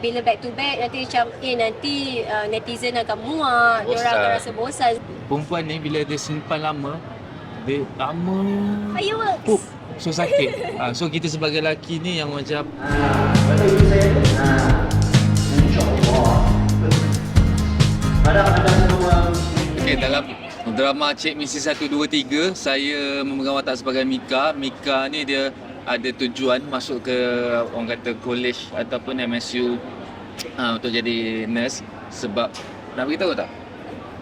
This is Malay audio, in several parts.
bila back to back nanti macam nanti netizen akan muak, diorang akan rasa bosan. Perempuan ni bila dia simpan lama, dia lama Fireworks. so sakit. So kita sebagai lelaki ni yang macam okay, dalam drama Cik Misi 1, 2, 3 saya memegang watak sebagai Mika. Mika ni dia ada tujuan masuk ke orang kata college ataupun MSU untuk jadi nurse. Sebab nak beritahu tak?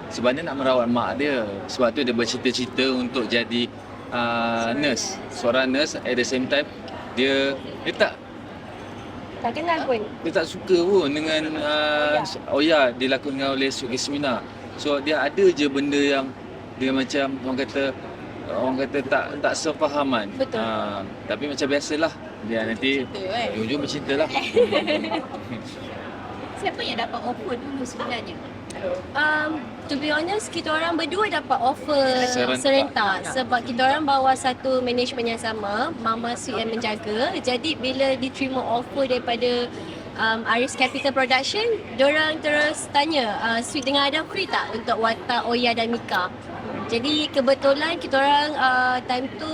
Sebenarnya nak merawat mak dia. Sebab tu dia bercita-cita untuk jadi nurse. Seorang nurse, at the same time dia Tak kenal pun. dia tak suka pun dengan Oya dilakukan oleh Yasmina. So dia ada je benda yang dia macam orang kata tak sefahaman. Betul. Tapi macam biasalah dia nanti ujung bercinta lah. Siapa yang dapat offer dulu sebenarnya? To be honest, kita orang berdua dapat offer Serentak. serentak sebab kita orang bawa satu management yang sama, Mama Sweet yang menjaga. Jadi bila diterima offer daripada Aris Capital Production, diorang terus tanya, Sweet dengan Adam free tak untuk watak Oya dan Mika? Jadi kebetulan kita orang time tu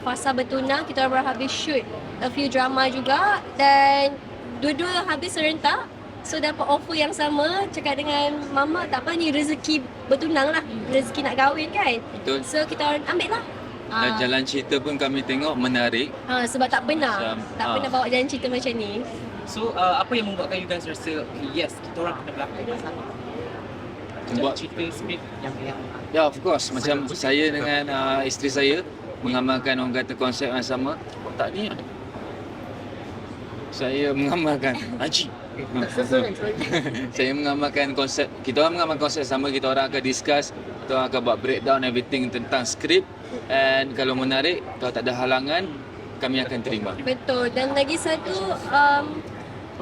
fasa bertunang, kita orang habis shoot a few drama juga dan dua-dua habis serentak. So dapat offer yang sama, cakap dengan Mama tak apa ni rezeki bertunang lah, rezeki nak kahwin kan. Betul. So kita orang ambil lah. Dan jalan cerita pun kami tengok menarik. Sebab tak pernah bawa jalan cerita macam ni. So apa yang membuatkan you guys rasa yes, kita orang kena berlakon bersama? Buat Cerita speed yang ya, of course. Macam saya dengan isteri saya mengamalkan orang kata konsep yang sama. Tak ni saya mengamalkan Haji. Saya mengamalkan konsep, kita orang mengamalkan konsep sama, kita orang akan discuss, kita orang akan buat breakdown everything tentang skrip, and kalau menarik, kalau tak ada halangan, kami akan terima. Betul. Dan lagi satu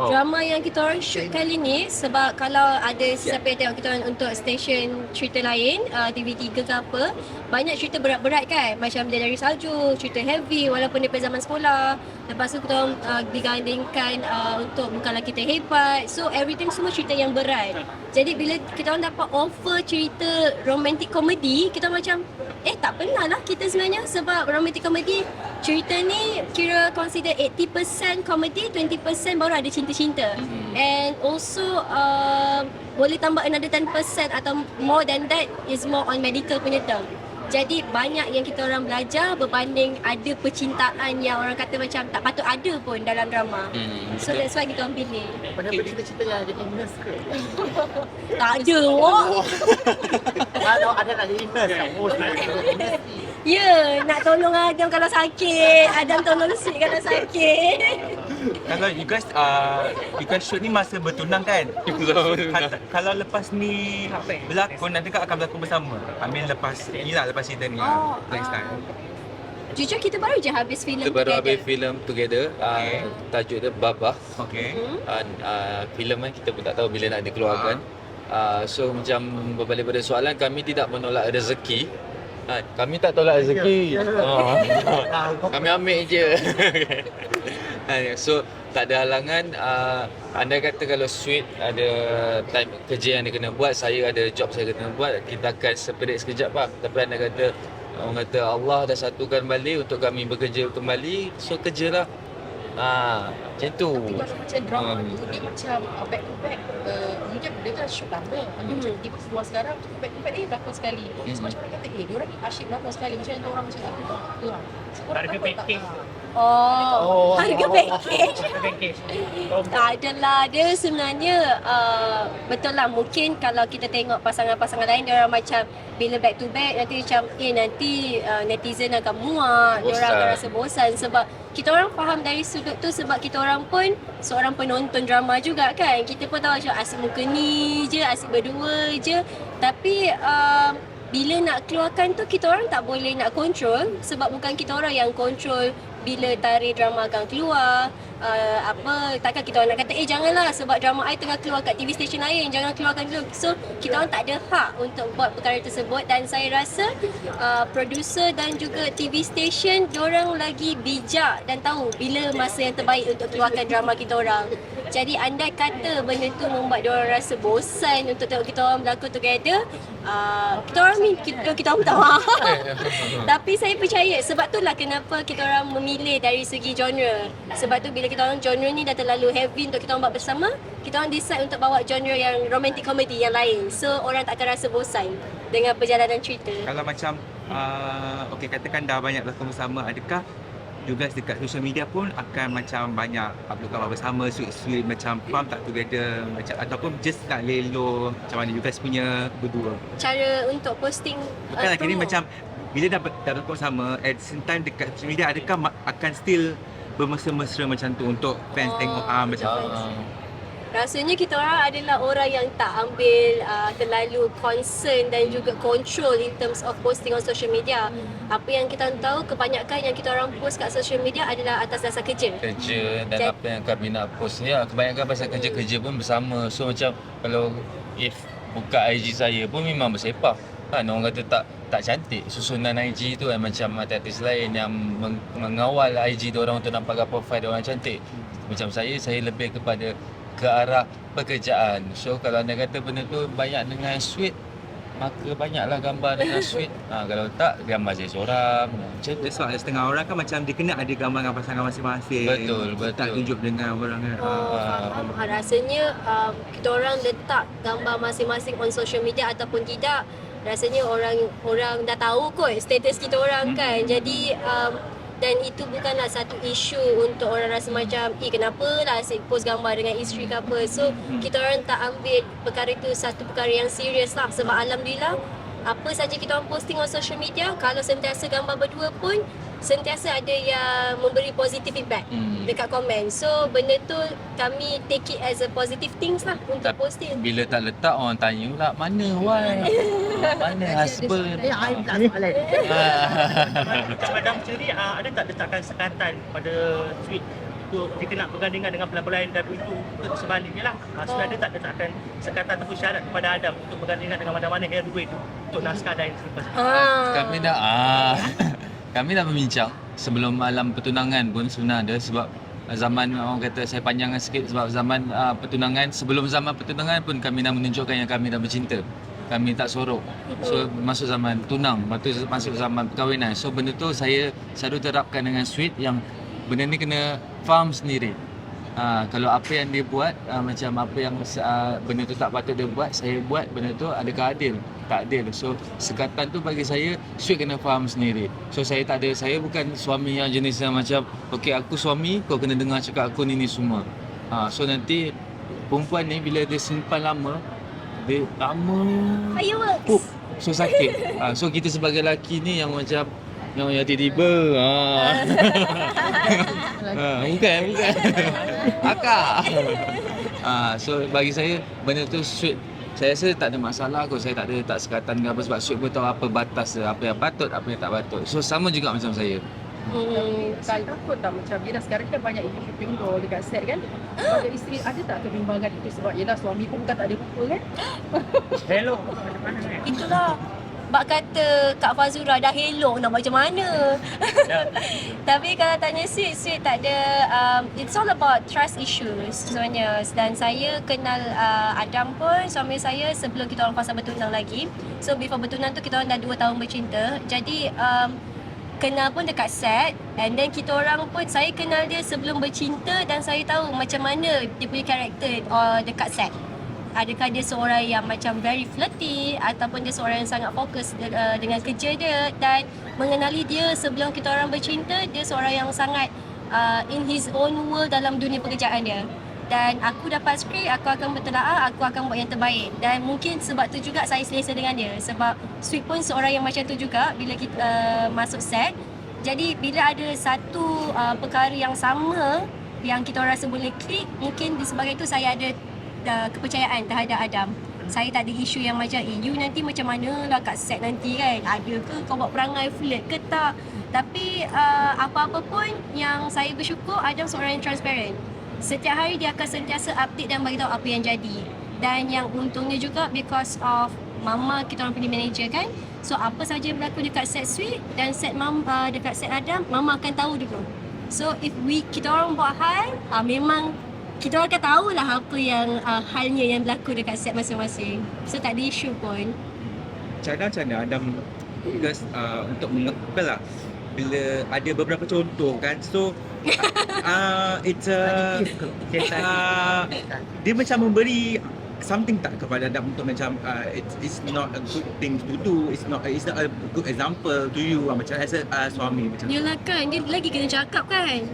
drama yang kita orang shoot kali ni, sebab kalau ada siapa yang tengok kita orang untuk stesen cerita lain, TV3 ke apa, banyak cerita berat-berat kan, macam dia dari salju, cerita heavy walaupun daripada zaman sekolah. Lepas tu kita orang digandingkan untuk Bukanlah Kita Hebat. So everything semua cerita yang berat. Jadi bila kita orang dapat offer cerita romantic comedy, kita macam tak pernah lah kita sebenarnya, sebab romantic comedy cerita ni kira consider 80% comedy, 20% baru ada cinta-cinta. And also boleh tambah another 10% atau more than that is more on medical punya term. Jadi banyak yang kita orang belajar berbanding ada percintaan yang orang kata macam tak patut ada pun dalam drama. So that's why kita orang pilih. Pernah bercita-cita yang jadi nurse ke? Tak ada wah. Kalau ada nak jadi nurse, Ya, nak tolong Adam kalau sakit, Adam tolong Sweet kalau sakit. kalau you guys shoot ni masa bertunang kan? Kalau lepas ni berlakon, adakah akan berlakon bersama? Lepas cerita ni next time. Jujur kita baru je habis filem Kita baru habis filem together, tajuk dia Babah. Okay. Filem kita pun tak tahu bila nak dikeluarkan. So macam berbalik pada soalan, kami tidak menolak rezeki. Kami tak tolak rezeki. Kami ambil je. So tak ada halangan. Anda kata kalau Sweet ada time kerja yang dia kena buat, saya ada job saya kena buat, kita akan seperik sekejap lah. Tapi anda kata, orang kata Allah dah satukan balik untuk kami bekerja kembali, so kerjalah. Macam tu. Tapi kalau macam drama ni macam back to back, dia kan shoot lama. Macam tiba keluar sekarang, back to back berlakon sekali. So macam orang kata, diorang ni asyik berlakon sekali. Macam yang orang macam tu lah. Harga package. Harga package. Tak adalah, dia sebenarnya betul lah, mungkin kalau kita tengok pasangan-pasangan lain, dia orang macam bila back to back nanti macam nanti netizen akan muak, dia orang akan rasa bosan. Sebab kita orang faham dari sudut tu, sebab kita orang pun seorang penonton drama juga kan. Kita pun tahu macam asyik muka ni je, asyik berdua je. Tapi bila nak keluarkan tu, kita orang tak boleh nak control, sebab bukan kita orang yang control bila tarikh drama akan keluar. Takkan kita orang nak kata janganlah sebab drama I tengah keluar kat TV station lain, jangan keluarkan dulu. So kita orang tak ada hak untuk buat perkara tersebut. Dan saya rasa producer dan juga TV station, diorang lagi bijak dan tahu bila masa yang terbaik untuk keluarkan drama kita orang. Jadi andai kata benda tu membuat diorang rasa bosan untuk tengok kita orang berlakon together, kita orang minta maaf. Tapi saya percaya sebab itulah kenapa kita orang memilih dari segi genre. Sebab tu bila kita orang genre ni dah terlalu heavy untuk kita orang buat bersama, kita orang decide untuk bawa genre yang romantic comedy yang lain. So orang tak akan rasa bosan dengan perjalanan cerita. Kalau macam okey, katakan dah banyak berlakon bersama, adakah you guys dekat social media pun akan macam banyak upload gambar bersama, sweet-sweet macam farm tak together macam, ataupun just nak lelo macam mana you guys punya berdua? Cara untuk posting Bukanlah kini promo. macam bila dah berlakon bersama, at the same time dekat social media, adakah akan still bermesra-mesra macam tu untuk fans tengok macam tu? Rasanya kita orang adalah orang yang tak ambil terlalu concern dan juga control in terms of posting on social media. Apa yang kita tahu, kebanyakan yang kita orang post kat social media adalah atas dasar kerja. Kerja dan apa yang kami nak post ni, kebanyakan pasal kerja-kerja pun bersama. So macam kalau if buka IG saya pun memang bersepah. Kan orang kata tak cantik susunan IG tu kan, macam artis lain yang mengawal IG dia orang untuk nampakkan profile dia orang cantik. Macam saya lebih kepada ke arah pekerjaan. So kalau anda kata benda tu banyak dengan sweet, maka banyaklah gambar dengan sweet. Kalau tak, gambar saya seorang macam tu. That's why setengah orang kan macam dia kena ada gambar dengan pasangan masing-masing. Betul. Tak tunjuk dengan orang kan. Rasanya kita orang letak gambar masing-masing on social media ataupun tidak, rasanya orang dah tahu kot status kita orang kan. Jadi dan itu bukanlah satu isu untuk orang rasa macam kenapa lah asyik post gambar dengan isteri ke apa. So kita orang tak ambil perkara itu satu perkara yang serius lah. Sebab alhamdulillah apa saja kita orang posting on social media, kalau sentiasa gambar berdua pun sentiasa ada yang memberi positive feedback dekat komen. So benda tu kami take it as a positive things lah untuk posting. Bila tak letak, orang tanya pula, mana wife? Mana husband? I pula soalan. Macam Madam sendiri ada tak letakkan sekatan pada tweet untuk jika nak bergandingan dengan pelakon lain, dan itu sebaliknya lah. Sebenarnya ada tak letakkan sekatan ataupun syarat kepada Adam untuk bergandingan dengan mana-mana heavyweight tu untuk naskah dan selepas Kami dah membincang sebelum malam pertunangan pun sebenarnya, sebab zaman orang kata saya panjangkan sikit, sebab zaman pertunangan, sebelum zaman pertunangan pun kami dah menunjukkan yang kami dah bercinta. Kami tak sorok. So masuk zaman tunang, lepas tu masuk zaman perkahwinan. So benda tu saya selalu terapkan dengan sweet, yang benda ni kena faham sendiri. Kalau apa yang dia buat, macam apa yang benda tu tak patut dia buat, saya buat benda tu, adakah adil? Tak adil. So sekatan tu bagi saya, sweet kena faham sendiri. So saya bukan suami yang jenis yang macam okey aku suami, kau kena dengar cakap aku ni semua. So nanti perempuan ni bila dia simpan lama, dia lama Fireworks. so sakit. So kita sebagai lelaki ni yang macam yang tiba-tiba bukan akak. So bagi saya benda tu sweet, saya rasa tak ada masalah kot. Saya tak sekatan ke apa, sebab sweet pun tahu apa batas dia, apa yang patut, apa yang tak patut. So sama juga macam saya. Kalau takut tak macam yelah sekarang kan banyak ibu pinggul dekat set kan. Sebagai isteri ada tak kebimbangan itu, sebab yelah suami pun bukan tak ada rupa kan. hello. Itulah bak kata Kak Fazura dah hello nak macam mana. Tapi kalau tanya sweet tak ada, it's all about trust issues sebenarnya. Dan saya kenal Adam pun, suami saya, sebelum kita orang fasa bertunang lagi. So before bertunang tu kita orang dah 2 tahun bercinta. Jadi kenal pun dekat set, and then kita orang pun, saya kenal dia sebelum bercinta dan saya tahu macam mana dia punya karakter dekat set. Adakah dia seorang yang macam very flirty ataupun dia seorang yang sangat fokus dengan kerja dia. Dan mengenali dia sebelum kita orang bercinta, dia seorang yang sangat in his own world dalam dunia pekerjaan dia. Dan aku dapat skrip, aku akan bertelaah, aku akan buat yang terbaik. Dan mungkin sebab tu juga saya selesa dengan dia. Sebab Sweet pun seorang yang macam tu juga bila kita masuk set. Jadi bila ada satu perkara yang sama yang kita orang rasa boleh klik, mungkin disebabkan itu saya ada kepercayaan terhadap Adam. Saya tak ada isu yang macam you nanti macam mana lah kat set nanti kan, ada ke kau buat perangai flirt ke tak. Tapi apa-apa pun yang saya bersyukur, Adam seorang yang transparent. Setiap hari dia akan sentiasa update dan beritahu apa yang jadi. Dan yang untungnya juga because of mama kita orang punya manager kan. So apa saja yang berlaku dekat set Sweet dan set dekat set Adam, mama akan tahu dulu. So if kita orang buat hal, memang kita orang akan tahulah apa yang halnya yang berlaku dekat set masing-masing. So tak ada isu pun. Macam mana Adam guys untuk mengekalkan lah bila ada beberapa contoh kan, so it's dia macam memberi something tak kepada Adam untuk macam it's not a good thing to do, it's not a good example to you macam as a suami macam Yelah kan, dia lagi kena cakap kan.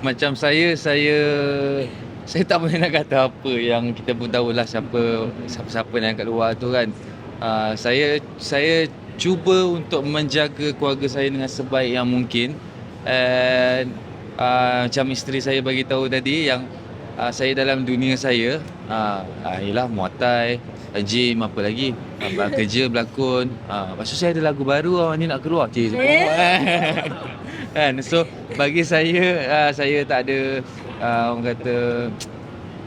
Macam saya tak boleh nak kata apa, yang kita pun tahulah siapa yang kat luar tu kan. Saya cuba untuk menjaga keluarga saya dengan sebaik yang mungkin, and macam isteri saya bagi tahu tadi yang saya dalam dunia saya ialah muatai, gym, apa lagi, kerja, berlakon. Lepas tu saya ada lagu baru ni nak keluar kan. So bagi saya tak ada orang kata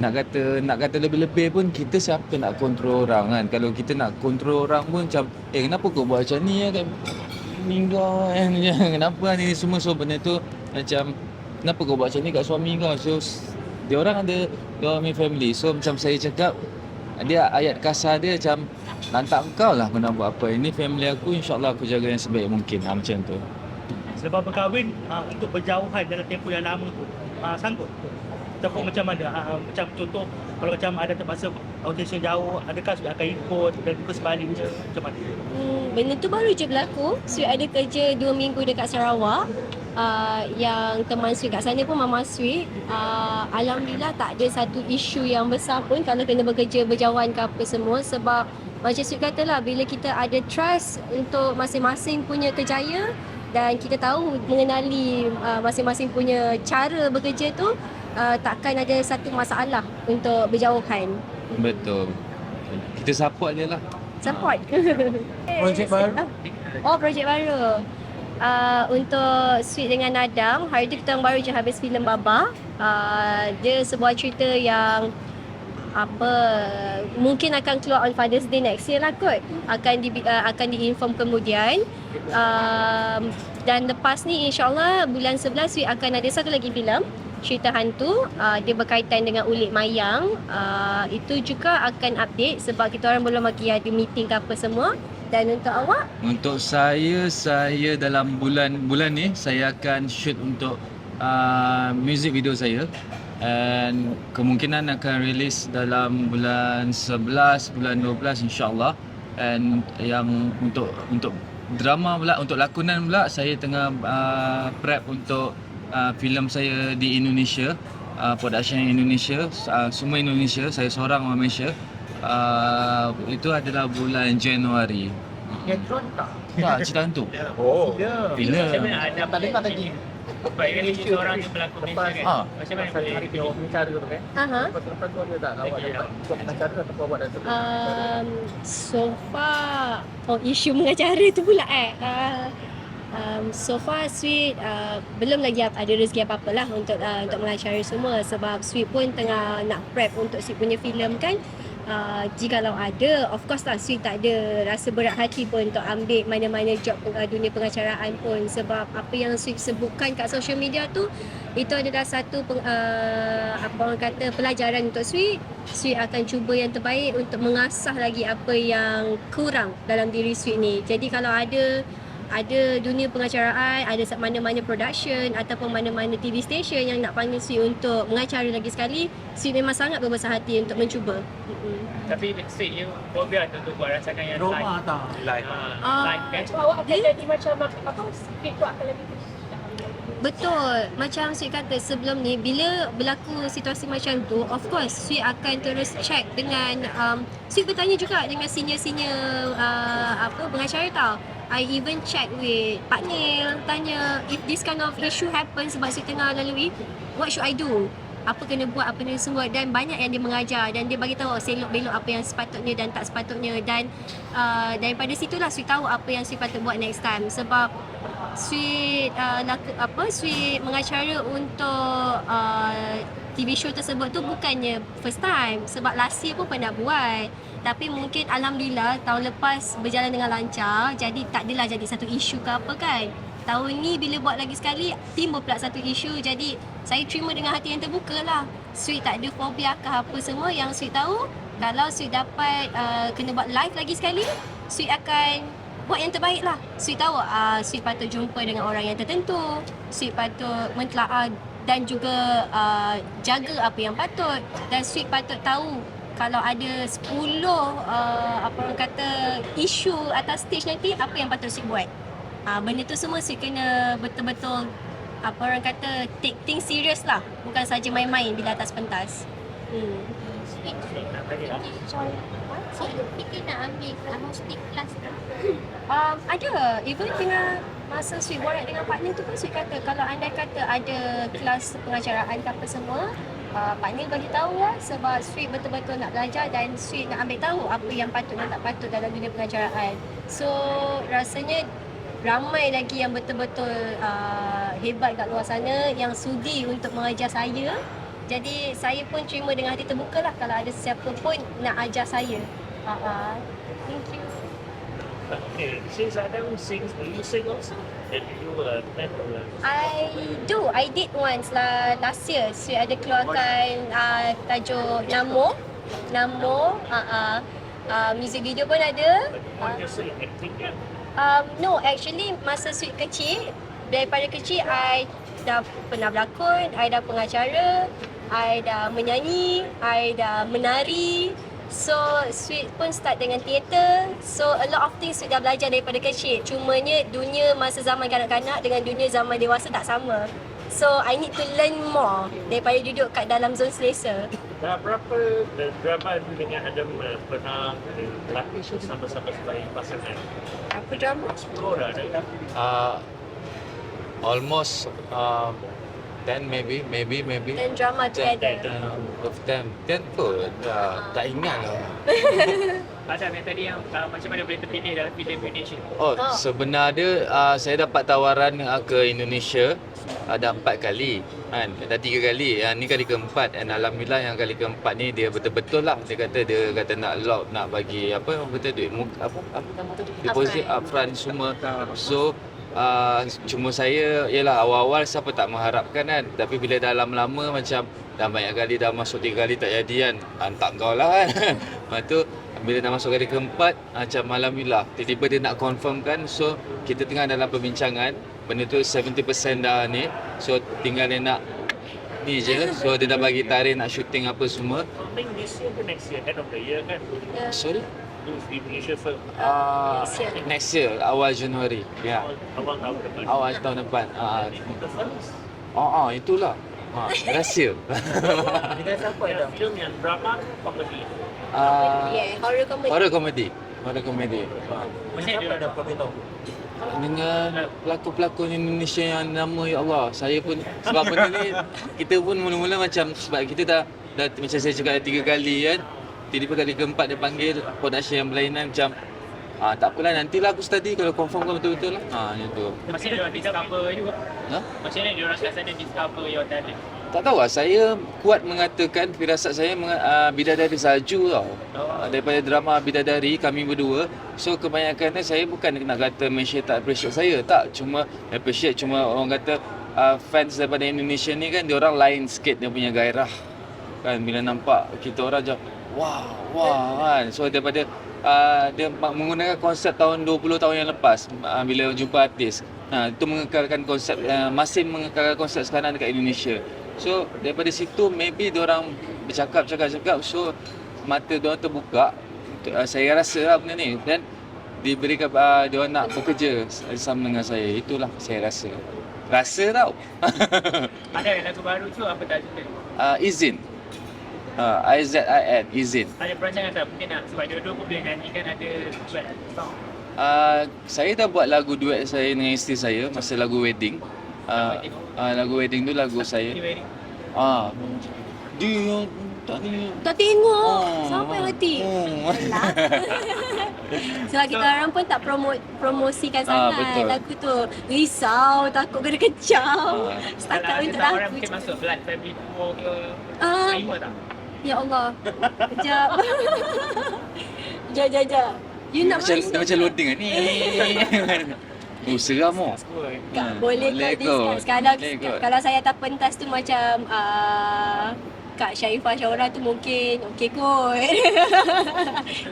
nak kata lebih-lebih pun, kita siapa nak kontrol orang kan. Kalau kita nak kontrol orang pun macam kenapa kau buat macam ni kan, meninggal kan, kenapa ni semua. So benda tu macam kenapa kau buat macam ni kat suami kau. So dia orang ada punya family. So macam saya cakap, dia ayat kasar dia macam lantak kau lah kau nak buat apa. Ini family aku, insyaAllah aku jaga yang sebaik mungkin. Macam tu. Selepas berkahwin, untuk berjauhan dalam tempoh yang lama tu, sanggup? Ataupun macam mana? Macam contoh, kalau macam ada terpaksa audition jauh, adakah Sweet akan ikut dan juga sebaliknya? Macam mana? Benda tu baru je berlaku. Sweet ada kerja 2 minggu dekat Sarawak. Yang teman Sweet kat sana pun Mama Sweet. Alhamdulillah tak ada satu isu yang besar pun kalau kena bekerja berjauhan ke apa semua. Sebab macam Sweet katalah, bila kita ada trust untuk masing-masing punya kerjaya dan kita tahu mengenali masing-masing punya cara bekerja tu, takkan ada satu masalah untuk berjauhan. Betul. Kita support dia lah. Support. Projek baru? Oh, projek baru. Untuk Sweet dengan Adam, hari tu kita orang baru je habis filem Baba. Dia sebuah cerita yang mungkin akan keluar on Father's Day next year lah kot. Akan diinform kemudian. Dan lepas ni insyaAllah bulan 11 Sweet akan ada satu lagi filem, cerita hantu. Dia berkaitan dengan Ulit Mayang. Itu juga akan update sebab kita orang belum lagi ada meeting ke apa semua. Dan untuk awak? Untuk saya dalam bulan ni saya akan shoot untuk music video saya, and kemungkinan akan release dalam bulan 11, bulan 12 insya-Allah. And yang untuk drama pula, untuk lakonan pula, saya tengah prep untuk filem saya di Indonesia, production Indonesia, semua Indonesia, saya seorang orang Malaysia. Itu adalah bulan Januari. Yang drone tak? Tak, cerita hantu. Oh. Bila? Ada Tak dengar tadi. baik kan seorang yang berlakon Malaysia kan? Macam mana boleh hari dia pengacara tu kan? Aha. Lepas tu ada tak awak dapat buat pengacara ataupun awak dah So far, isu mengacara tu pula so far Sweet belum lagi ada rezeki apa-apa lah untuk mengacara semua. Sebab Sweet pun tengah nak prep untuk Sweet punya filem kan. Jikalau ada, of course lah Sweet tak ada rasa berat hati pun untuk ambil mana-mana job dunia pengacaraan pun. Sebab apa yang Sweet sebutkan kat social media tu, itu adalah satu orang kata pelajaran untuk Sweet. Sweet akan cuba yang terbaik untuk mengasah lagi apa yang kurang dalam diri Sweet ni. Jadi kalau ada dunia pengacaraan, ada mana-mana production ataupun mana-mana TV station yang nak panggil Sweet untuk mengacara lagi sekali, Sweet memang sangat berbesar hati untuk mencuba. Tapi Sweet you fobia untuk buat rasakan yang live. Roma tak? live. Live kan? So awak akan jadi macam Sweet tu akan lebih Betul, macam Sweet kata sebelum ni, bila berlaku situasi macam tu, of course Sweet akan terus check dengan Sweet bertanya juga dengan senior-senior pengacara tau. I even check with Pak Nil, tanya if this kind of issue happen sebab Sweet tengah lalui, what should I do? Apa kena buat, apa kena semua. Dan banyak yang dia mengajar dan dia bagi tahu selok belok apa yang sepatutnya dan tak sepatutnya. Dan daripada situlah Sweet tahu apa yang Sweet patut buat next time. Sebab Sweet Sweet mengacara untuk TV show tersebut tu bukannya first time. Sebab last year pun pernah buat. Tapi mungkin alhamdulillah tahun lepas berjalan dengan lancar, jadi tak adalah jadi satu isu ke apa kan. tahun ni bila buat lagi sekali timbul pula satu isu, jadi saya terima dengan hati yang terbuka lah. Sweet tak ada fobia ke apa semua. Yang Sweet tahu kalau Sweet dapat kena buat live lagi sekali, Sweet akan buat yang terbaik lah. Sweet tahu Sweet patut jumpa dengan orang yang tertentu, Sweet patut mentelaah dan juga jaga apa yang patut, dan Sweet patut tahu kalau ada 10 apa orang kata isu atas stage nanti, apa yang patut Sweet buat. Benda tu semua Sweet kena betul-betul apa orang kata take things serious lah, bukan saja main-main bila atas pentas. Fikir nak ambil hosting class tak? Ada, even dengan masa Sweet borak dengan partner tu pun Sweet kata kalau anda kata ada kelas pengacaraan ke apa semua, partner bagi tahu lah, sebab Sweet betul-betul nak belajar dan Sweet nak ambil tahu apa yang patut dan tak patut dalam dunia pengacaraan. So rasanya ramai lagi yang betul-betul hebat kat luar sana yang sudi untuk mengajar saya. Jadi saya pun terima dengan hati terbuka lah kalau ada sesiapa pun nak ajar saya. Thank you. Okay, since Adam sings, do you sing also? And you plan to learn? I did once lah last year. Sweet ada keluarkan tajuk Namo. Music video pun ada. What you sing, acting kan? No, actually masa Sweet kecil, daripada kecil I dah pernah berlakon, I dah pengacara, I dah menyanyi, I dah menari. So Sweet pun start dengan teater. So a lot of things Sweet dah belajar daripada kecil. Cumanya dunia masa zaman kanak-kanak dengan dunia zaman dewasa tak sama. So I need to learn more daripada duduk kat dalam zon selesa. Dah berapa drama dengan Adam pernah berlatih sama-sama sebagai pasangan? Apa drama? 10 orang ada. Almost 10 maybe. Dan drama together. Of them 10 pun tak ingat lah. Adam yang tadi yang macam mana boleh terpilih dalam filem Indonesia? Sebenarnya saya dapat tawaran ke Indonesia ada 4 kali kan, dah 3 kali. Ni kali keempat, dan alhamdulillah yang kali keempat ni dia betul-betul lah, dia kata nak bagi apa duit apa nama tu, deposit upfront semua. So cuma saya ialah awal-awal siapa tak mengharapkan kan, tapi bila dah lama-lama macam dah banyak kali dah masuk 3 kali tak jadi kan, hantar kau lah kan. Lepas tu bila dah masuk kali keempat macam alhamdulillah tiba-tiba dia nak confirmkan. So kita tengah dalam perbincangan, benda tu 70% dah ni, so tinggal dia nak ni je. So dia dah bagi tarikh nak syuting apa semua. Something this year ke next year, end of the year kan? Sorry? Indonesia film. Next year awal Januari. Ya. Awal tahun depan. Awal tahun depan. The first. Itulah. Rahsia. Kita siapa Ada film yang drama, comedy. Horror comedy. Horror comedy. Siapa ada kau tahu? Dengan pelakon-pelakon Indonesia yang nama ya Allah. Saya pun sebab benda ni kita pun mula-mula macam sebab kita dah macam saya cakap dah 3 kali kan. Tiba-tiba kali keempat dia panggil production yang berlainan macam tak apalah, nantilah aku study kalau confirm kan betul-betul lah. Macam tu. Macam mana diorang discover you? Macam mana diorang kat sana discover your talent? Tak tahu lah, saya kuat mengatakan firasat saya Bidadari Salju tau. Daripada drama Bidadari kami berdua. So kebanyakannya saya bukan nak kata Malaysia tak appreciate saya, tak. Cuma appreciate, cuma orang kata fans daripada Indonesia ni kan diorang lain sikit dia punya gairah. Kan bila nampak kita orang macam wah kan. So daripada dia menggunakan konsep tahun 20 tahun yang lepas bila jumpa artis. Itu mengekalkan konsep, masih mengekalkan konsep sekarang dekat Indonesia. So daripada situ maybe diorang bercakap, so mata diorang terbuka. Saya rasa lah benda ni, dan diberikan diorang nak bekerja sama dengan saya. Itulah saya rasa tau. Ada lagu baru tu apa tajuknya? Izin. IZIN, Izin. Ada perancangan tak mungkin nak, sebab dua-dua pun boleh nyanyikan, ada duet song? Saya dah buat lagu duet saya dengan isteri saya masa lagu wedding. Lagu wedding tu lagu saya. Dia Tak tengok. Siapa yang hati? Sebab kita orang pun tak promosikan sangat betul. lagu tu. Risau, takut kena kecam. Setakat untuk Orang lagu mungkin je. masuk blood family duo ke, terima tak? Ya Allah. Sekejap. Sekejap. You nak macam masuk? loading ni. Oh, seram oh. Tak boleh boleh kot discuss. kot. Kalau, Boleh kot. kalau saya atas pentas tu macam Kak Sharifah Syahura tu mungkin okey kot.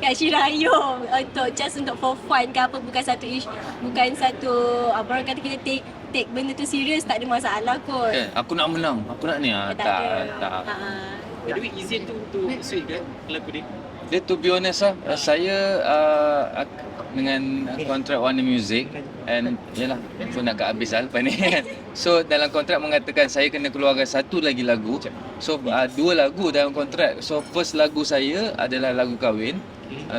Kak Syirayum just untuk for fun ke apa, bukan satu orang kata kita take benda tu serius, tak ada masalah kot. Aku nak menang, aku nak ni. Tak ada. Tak. Jadi izin tu untuk sweet ke lagu dia? Dia to be honest saya dengan kontrak Warner Music and yalah pun nak habis lepas ni kan. So dalam kontrak mengatakan saya kena keluarkan satu lagi lagu. So 2 lagu dalam kontrak. So first lagu saya adalah lagu kahwin.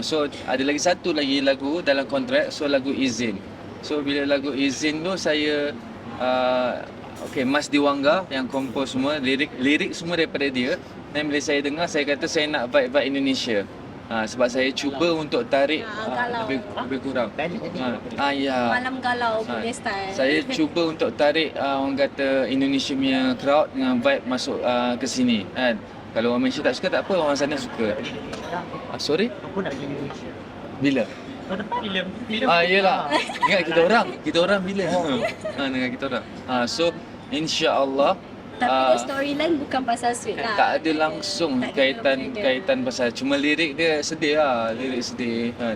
So ada lagi satu lagi lagu dalam kontrak, so lagu Izin. So bila lagu Izin tu saya Mas Diwangga yang kompos semua, lirik semua daripada dia. Dan bila saya dengar, saya kata saya nak vibe Indonesia. Sebab saya cuba untuk tarik galau. lebih kurang. Ya. Malam galau punya style. Saya cuba untuk tarik orang kata Indonesia punya crowd dengan vibe masuk ke sini kan. Kalau orang Malaysia tak suka tak apa, orang sana suka. Sorry? Aku nak pergi Indonesia. Bila? Tahun depan filem. Yelah. Ingat kita orang bila? Dengan kita orang. So insya-Allah Tapi storyline bukan pasal sweet lah. tak ada langsung Tak ada kaitan pasal, cuma lirik dia sedih lah, lirik sedih kan.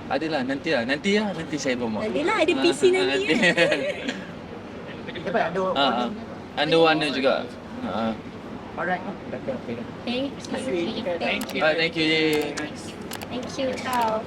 Nanti saya promote. Nantilah ada PC nanti kan. Dapat ada Ada warna juga. alright. Thank you. Thank you. Thank you tau.